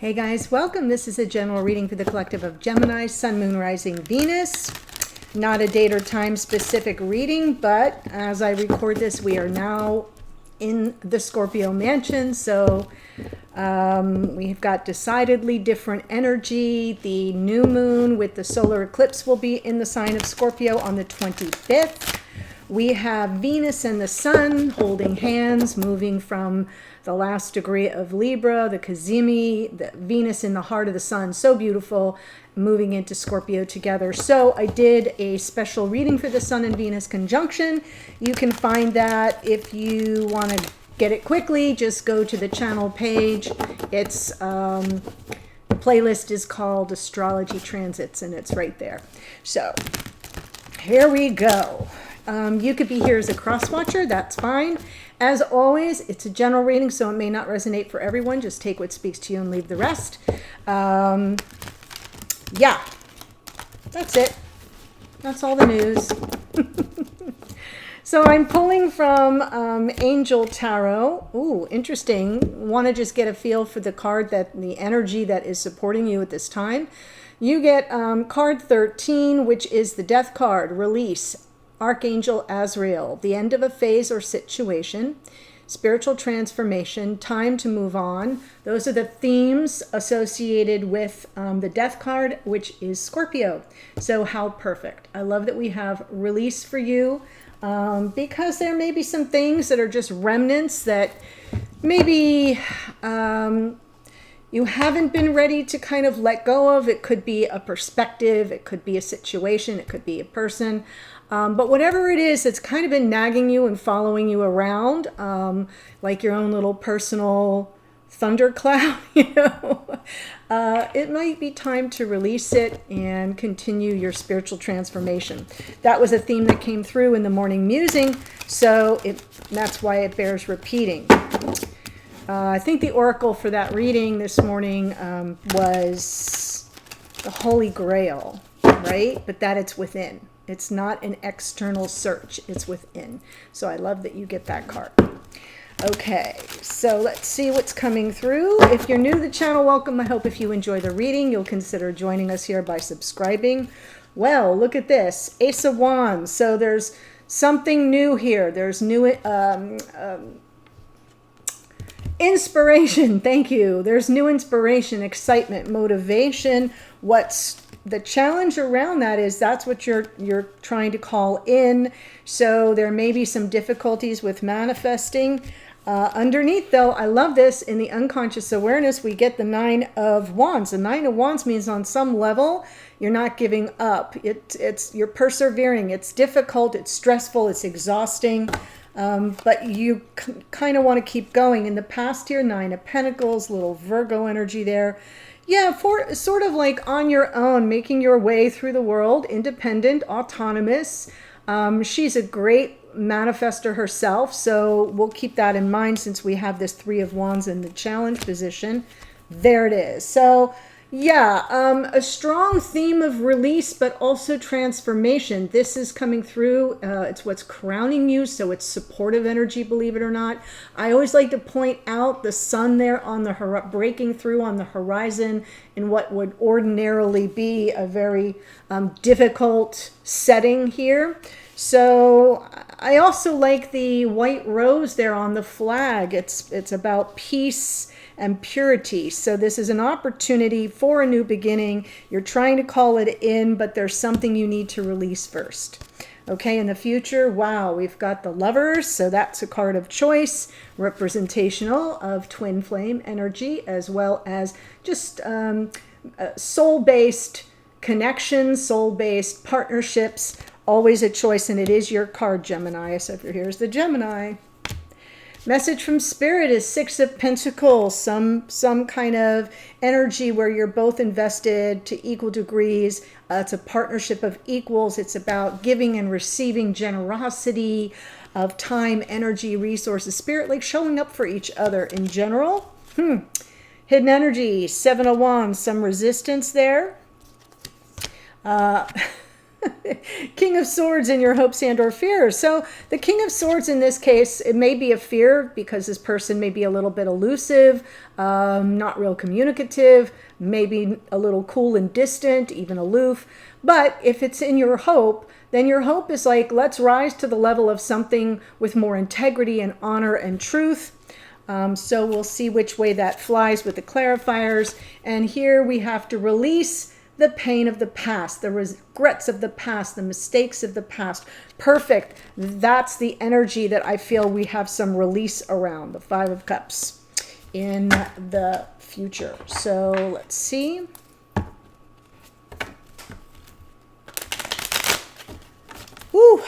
Hey guys, welcome. This is a general reading for the collective of Gemini, Sun, Moon, Rising, Venus. Not a date or time specific reading, but as I record this, we are now in the Scorpio mansion. So we've got decidedly different energy. The new moon with the solar eclipse will be in the sign of Scorpio on the 25th. We have Venus and the Sun holding hands, moving from the last degree of Libra, the GEMINI, the Venus in the heart of the Sun, so beautiful, moving into Scorpio together. So I did a special reading for the Sun and Venus conjunction. You can find that if you want to get it quickly, just go to the channel page. It's the playlist is called Astrology Transits, and it's right there. So here we go. You could be here as a cross watcher, that's fine. As always, it's a general reading, so it may not resonate for everyone. Just take what speaks to you and leave the rest. Yeah, that's it. That's all the news. So I'm pulling from Angel Tarot. Ooh, interesting. Want to just get a feel for the card, that the energy that is supporting you at this time. You get card 13, which is the Death card, Release. Archangel Azrael, the end of a phase or situation, spiritual transformation, time to move on. Those are the themes associated with the Death card, which is Scorpio. So how perfect. I love that we have release for you because there may be some things that are just remnants that maybe you haven't been ready to kind of let go of. It could be a perspective, it could be a situation, it could be a person. But whatever it is, it's kind of been nagging you and following you around, like your own little personal thundercloud, you know. It might be time to release it and continue your spiritual transformation. That was a theme that came through in the morning musing, so that's why it bears repeating. I think the oracle for that reading this morning was the Holy Grail, right? But that it's within. It's not an external search, it's within. So I love that you get that card. Okay, so let's see what's coming through. If you're new to the channel, welcome. I hope if you enjoy the reading, you'll consider joining us here by subscribing. Well, look at this, Ace of Wands. So there's something new here. There's new inspiration, thank you. There's new inspiration, excitement, motivation. What's the challenge around that is that's what you're trying to call in. So there may be some difficulties with manifesting. Underneath though, I love this, in the unconscious awareness, we get the Nine of Wands. The Nine of Wands means on some level, you're not giving up. You're persevering. It's difficult, it's stressful, it's exhausting. But you kind of want to keep going. In the past here, Nine of Pentacles, little Virgo energy there. Yeah, for sort of like on your own, making your way through the world, independent, autonomous. She's a great manifester herself, so we'll keep that in mind since we have this Three of Wands in the challenge position. There it is. So yeah, a strong theme of release, but also transformation. This is coming through. It's what's crowning you, so it's supportive energy, believe it or not. I always like to point out the sun there on the breaking through on the horizon in what would ordinarily be a very difficult setting here. So I also like the white rose there on the flag. It's about peace and purity. So this is an opportunity for a new beginning. You're trying to call it in, but there's something you need to release first. Okay, in the future, wow, we've got the Lovers, so that's a card of choice, representational of twin flame energy, as well as just soul-based connections, soul-based partnerships, always a choice, and it is your card, Gemini. So here's the Gemini. Message from Spirit is Six of Pentacles, some kind of energy where you're both invested to equal degrees. It's a partnership of equals. It's about giving and receiving, generosity of time, energy, resources, spirit, like showing up for each other in general. Hidden energy, Seven of Wands, some resistance there. King of Swords in your hopes and or fears. So the King of Swords in this case, it may be a fear because this person may be a little bit elusive, not real communicative, maybe a little cool and distant, even aloof. But if it's in your hope, then your hope is like, let's rise to the level of something with more integrity and honor and truth. So we'll see which way that flies with the clarifiers. And here we have to release the pain of the past, the regrets of the past, the mistakes of the past. Perfect. That's the energy that I feel we have some release around, the Five of Cups in the future. So let's see. Woo!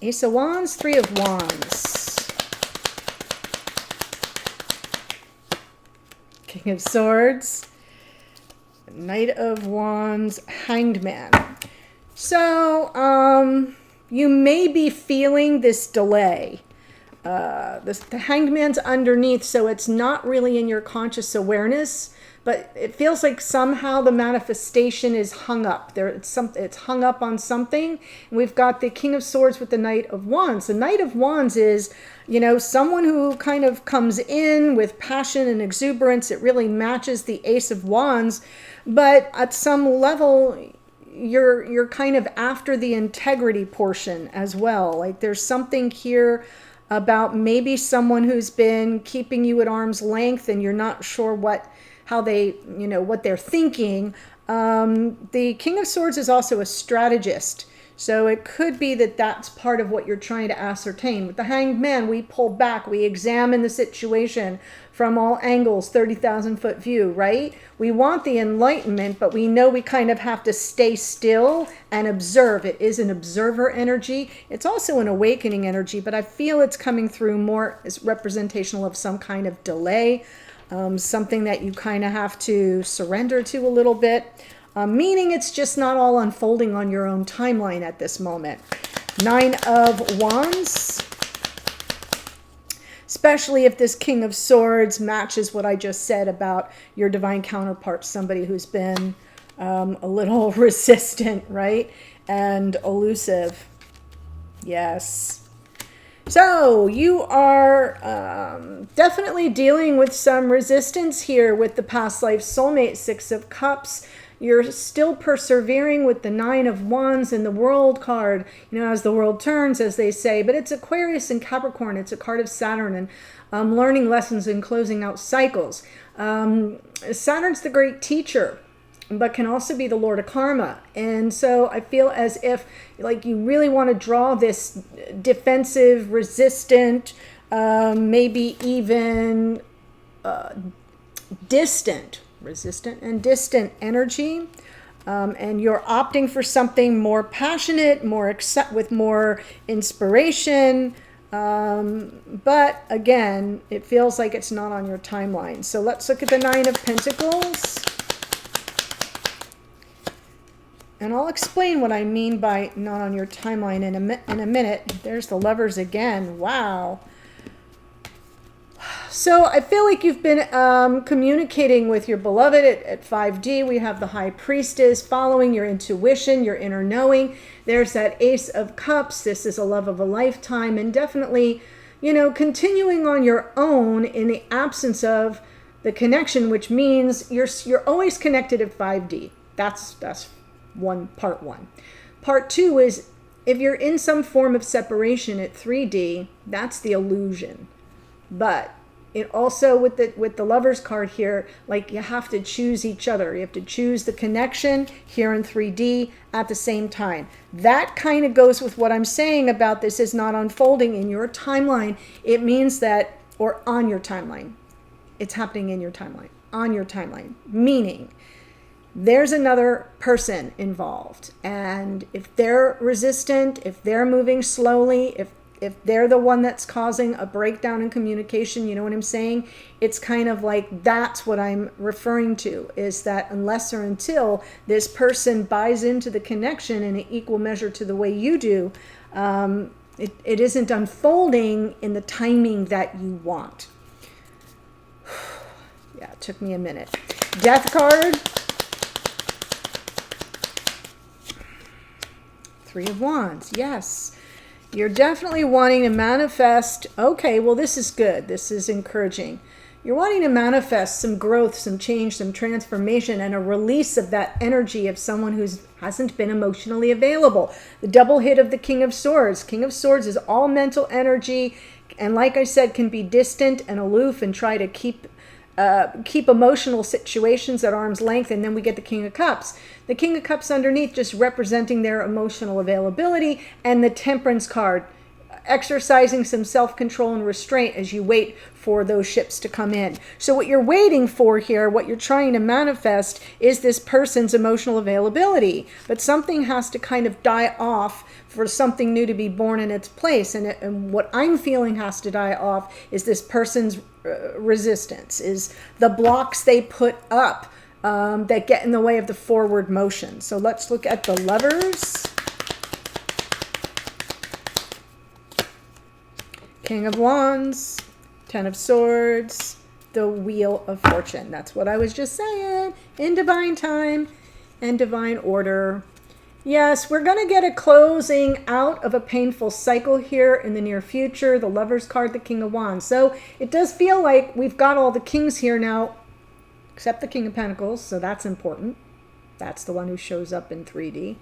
Ace of Wands, Three of Wands. King of Swords. Knight of Wands, Hanged Man. So, you may be feeling this delay. The Hanged Man's underneath, so it's not really in your conscious awareness, but it feels like somehow the manifestation is hung up. It's hung up on something. And we've got the King of Swords with the Knight of Wands. The Knight of Wands is, you know, someone who kind of comes in with passion and exuberance. It really matches the Ace of Wands, but at some level, you're kind of after the integrity portion as well. Like there's something here about maybe someone who's been keeping you at arm's length and you're not sure what they're thinking. The King of Swords is also a strategist. So it could be that that's part of what you're trying to ascertain. With the Hanged Man, we pull back, we examine the situation from all angles, 30,000 foot view, right? We want the enlightenment, but we know we kind of have to stay still and observe. It is an observer energy. It's also an awakening energy, but I feel it's coming through more as representational of some kind of delay, something that you kind of have to surrender to a little bit. Meaning it's just not all unfolding on your own timeline at this moment. Nine of Wands. Especially if this King of Swords matches what I just said about your divine counterpart, somebody who's been a little resistant, right? And elusive. Yes. So you are definitely dealing with some resistance here with the past life soulmate, Six of Cups. You're still persevering with the Nine of Wands and the World card, you know, as the world turns, as they say. But it's Aquarius and Capricorn. It's a card of Saturn and learning lessons and closing out cycles. Saturn's the great teacher, but can also be the Lord of Karma. And so I feel as if like you really want to draw this defensive, resistant, maybe even resistant and distant energy, and you're opting for something more passionate, with more inspiration, but again, it feels like it's not on your timeline. So let's look at the Nine of Pentacles, and I'll explain what I mean by not on your timeline in a minute. There's the Lovers again. Wow. So I feel like you've been communicating with your beloved at 5D. We have the High Priestess, following your intuition, your inner knowing. There's that Ace of Cups. This is a love of a lifetime, and definitely, you know, continuing on your own in the absence of the connection, which means you're always connected at 5D. That's part one. Part two is if you're in some form of separation at 3D, that's the illusion. But it also, with the Lovers card here, like you have to choose each other. You have to choose the connection here in 3D at the same time. That kind of goes with what I'm saying about this is not unfolding in your timeline. It means that, or on your timeline. It's happening in your timeline, on your timeline. Meaning, there's another person involved. And if they're resistant, if they're moving slowly, if they're the one that's causing a breakdown in communication, you know what I'm saying? It's kind of like that's what I'm referring to, is that unless or until this person buys into the connection in an equal measure to the way you do, it isn't unfolding in the timing that you want. Yeah, it took me a minute. Death card. Three of Wands. Yes. You're definitely wanting to manifest. Okay, well, this is good. This is encouraging. You're wanting to manifest some growth, some change, some transformation, and a release of that energy of someone who hasn't been emotionally available. The double hit of the King of Swords. King of Swords is all mental energy, and like I said, can be distant and aloof and try to keep emotional situations at arm's length. And then we get the King of Cups. The King of Cups underneath just representing their emotional availability, and the Temperance card, exercising some self-control and restraint as you wait for those ships to come in. So what you're waiting for here, what you're trying to manifest, is this person's emotional availability. But something has to kind of die off for something new to be born in its place. And what I'm feeling has to die off is this person's resistance, is the blocks they put up that get in the way of the forward motion. So let's look at the Lovers. King of Wands, Ten of Swords, the Wheel of Fortune. That's what I was just saying. In divine time and divine order. Yes, we're going to get a closing out of a painful cycle here in the near future. The Lovers card, the King of Wands. So it does feel like we've got all the kings here now, except the King of Pentacles. So that's important. That's the one who shows up in 3D.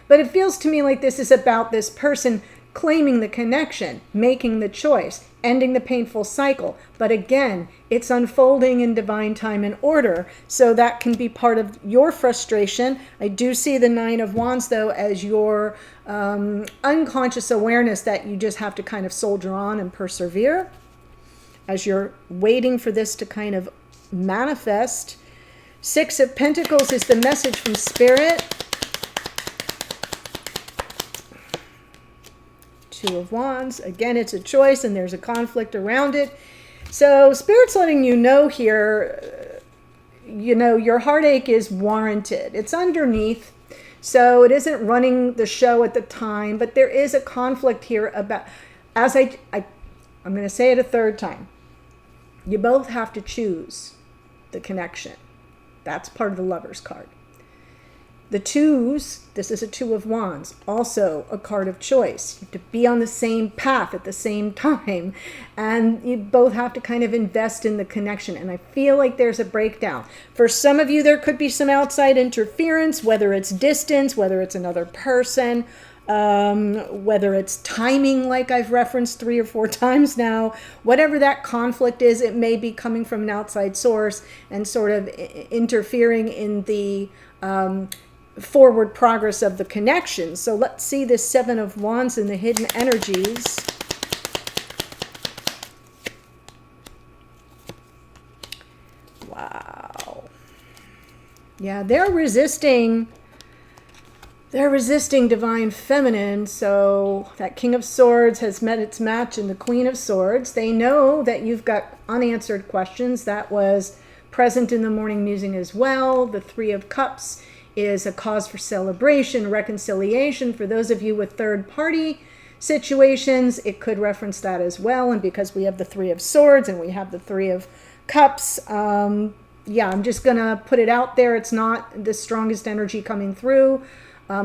But it feels to me like this is about this person claiming the connection, making the choice, ending the painful cycle. But again, it's unfolding in divine time and order. So that can be part of your frustration. I do see the Nine of Wands, though, as your unconscious awareness that you just have to kind of soldier on and persevere as you're waiting for this to kind of manifest. Six of Pentacles is the message from Spirit. Two of Wands. Again, it's a choice and there's a conflict around it. So Spirit's letting you know here, your heartache is warranted. It's underneath. So it isn't running the show at the time, but there is a conflict here about, as I'm going to say it a third time. You both have to choose the connection. That's part of the Lovers card. The twos, this is a Two of Wands, also a card of choice. You have to be on the same path at the same time. And you both have to kind of invest in the connection. And I feel like there's a breakdown. For some of you, there could be some outside interference, whether it's distance, whether it's another person, whether it's timing, like I've referenced 3 or 4 times now. Whatever that conflict is, it may be coming from an outside source and sort of interfering in the forward progress of the connection. So let's see this Seven of Wands and the hidden energies. Wow. Yeah, they're resisting divine feminine. So that King of Swords has met its match in the Queen of Swords. They know that you've got unanswered questions. That was present in the morning musing as well. The Three of Cups is a cause for celebration, reconciliation. For those of you with third-party situations, it could reference that as well. And because we have the Three of Swords and we have the Three of Cups, yeah, I'm just going to put it out there. It's not the strongest energy coming through.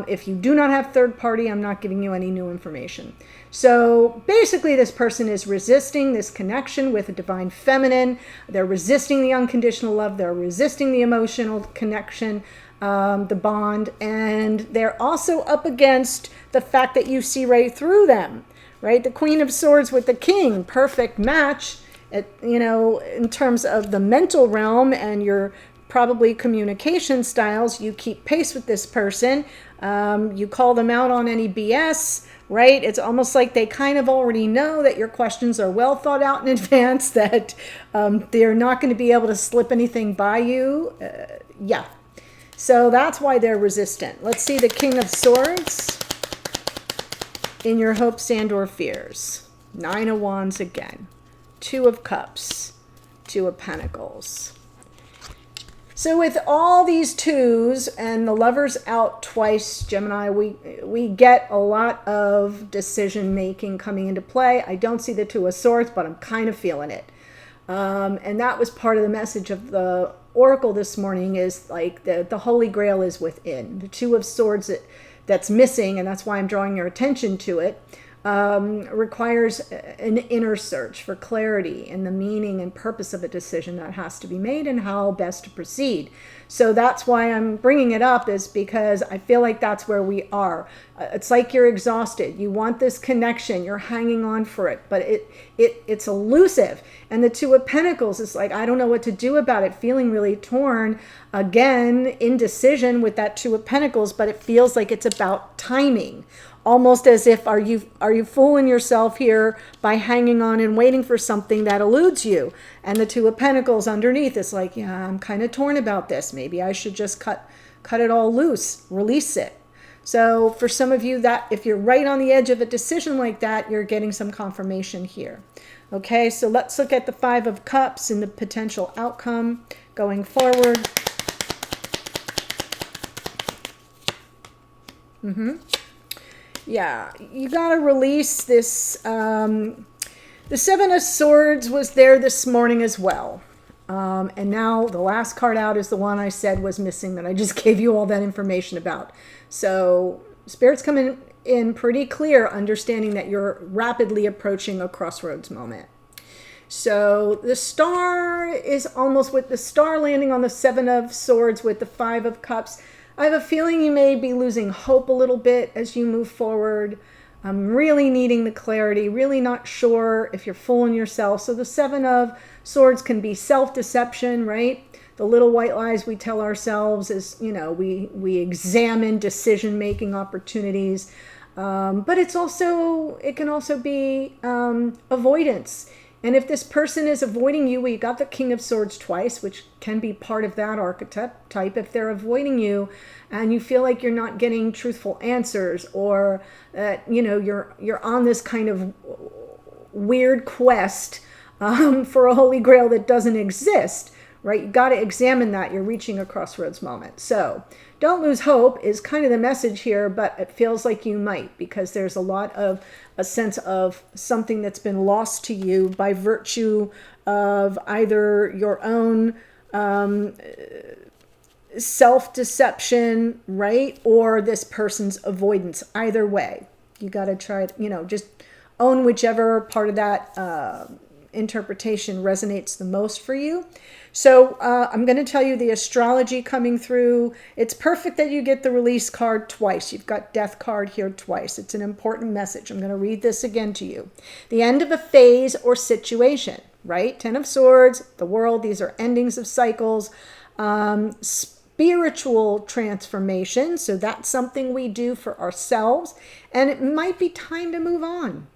If you do not have third party, I'm not giving you any new information. So basically, this person is resisting this connection with a divine feminine. They're resisting the unconditional love. They're resisting the emotional connection, the bond. And they're also up against the fact that you see right through them, right? The Queen of Swords with the King, perfect match, in terms of the mental realm and your probably communication styles. You keep pace with this person. You call them out on any BS, right? It's almost like they kind of already know that your questions are well thought out in advance, that they're not going to be able to slip anything by you. Yeah. So that's why they're resistant. Let's see the King of Swords in your hopes and or fears. Nine of Wands again. Two of Cups. Two of Pentacles. So with all these twos and the Lovers out twice, Gemini, we get a lot of decision making coming into play. I don't see the Two of Swords, but I'm kind of feeling it. And that was part of the message of the Oracle this morning, is like the Holy Grail is within. The Two of Swords, that's missing, and that's why I'm drawing your attention to it, requires an inner search for clarity and the meaning and purpose of a decision that has to be made and how best to proceed. So that's why I'm bringing it up, is because I feel like that's where we are. It's like you're exhausted. You want this connection. You're hanging on for it, but it's elusive. And the Two of Pentacles is like, I don't know what to do about it, feeling really torn. Again, indecision with that Two of Pentacles, but it feels like it's about timing. Almost as if, are you fooling yourself here by hanging on and waiting for something that eludes you? And the Two of Pentacles underneath is like, yeah, I'm kind of torn about this. Maybe I should just cut it all loose, release it. So for some of you, that if you're right on the edge of a decision like that, you're getting some confirmation here. Okay, so let's look at the Five of Cups and the potential outcome going forward. Yeah, you got to release this. The Seven of Swords was there this morning as well. And now the last card out is the one I said was missing that I just gave you all that information about. So Spirit's coming in pretty clear, understanding that you're rapidly approaching a crossroads moment. So the Star is almost, with the Star landing on the Seven of Swords with the Five of Cups, I have a feeling you may be losing hope a little bit as you move forward. I'm really needing the clarity, really not sure if you're fooling yourself. So the Seven of Swords can be self-deception, right? The little white lies we tell ourselves is, you know, we examine decision-making opportunities. But it can also be avoidance. And if this person is avoiding you, we got the King of Swords twice, which can be part of that archetype. If they're avoiding you and you feel like you're not getting truthful answers, or you know, you're on this kind of weird quest for a holy grail that doesn't exist, right? You got to examine that. You're reaching a crossroads moment. So don't lose hope is kind of the message here, but it feels like you might, because there's a lot of a sense of something that's been lost to you by virtue of either your own self-deception, right? Or this person's avoidance. Either way, you got to try, you know, just own whichever part of that interpretation resonates the most for you. So I'm going to tell you the astrology coming through. It's perfect that you get the release card twice. You've got death card here twice. It's an important message. I'm going to read this again to you. The end of a phase or situation, right? Ten of Swords, the world. These are endings of cycles. Spiritual transformation. So that's something we do for ourselves. And it might be time to move on.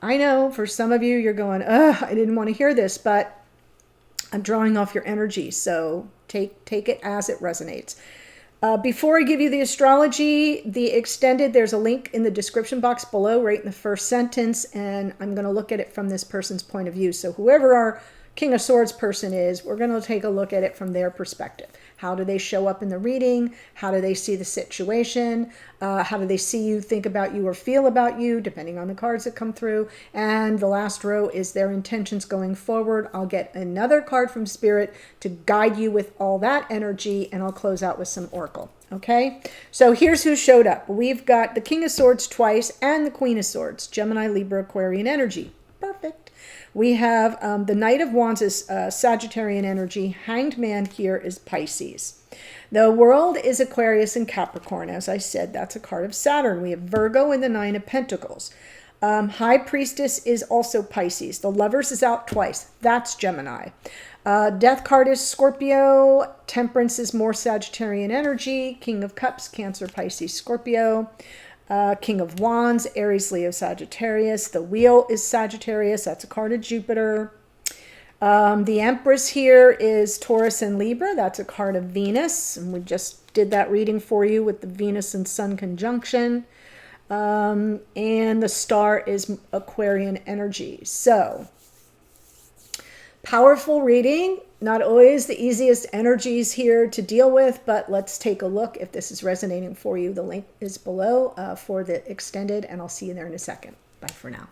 I know for some of you, you're going, ugh, I didn't want to hear this, but I'm drawing off your energy. So take it as it resonates. Before I give you the astrology, the extended, there's a link in the description box below, right in the first sentence, and I'm going to look at it from this person's point of view. So whoever our King of Swords person is, we're going to take a look at it from their perspective. How do they show up in the reading? How do they see the situation? How do they see you, think about you, or feel about you, depending on the cards that come through? And the last row is their intentions going forward. I'll get another card from Spirit to guide you with all that energy, and I'll close out with some Oracle. Okay, so here's who showed up. We've got the King of Swords twice and the Queen of Swords, Gemini, Libra, Aquarian energy. Perfect. We have the Knight of Wands is Sagittarian energy. Hanged Man here is Pisces. The World is Aquarius and Capricorn. As I said, that's a card of Saturn. We have Virgo and the Nine of Pentacles. High Priestess is also Pisces. The Lovers is out twice. That's Gemini. Death card is Scorpio. Temperance is more Sagittarian energy. King of Cups, Cancer, Pisces, Scorpio. King of Wands, Aries, Leo, Sagittarius. The Wheel is Sagittarius. That's a card of Jupiter. The Empress here is Taurus and Libra. That's a card of Venus. And we just did that reading for you with the Venus and Sun conjunction. And the Star is Aquarian energy. So, powerful reading. Not always the easiest energies here to deal with, but let's take a look if this is resonating for you. The link is below for the extended, and I'll see you there in a second. Bye for now.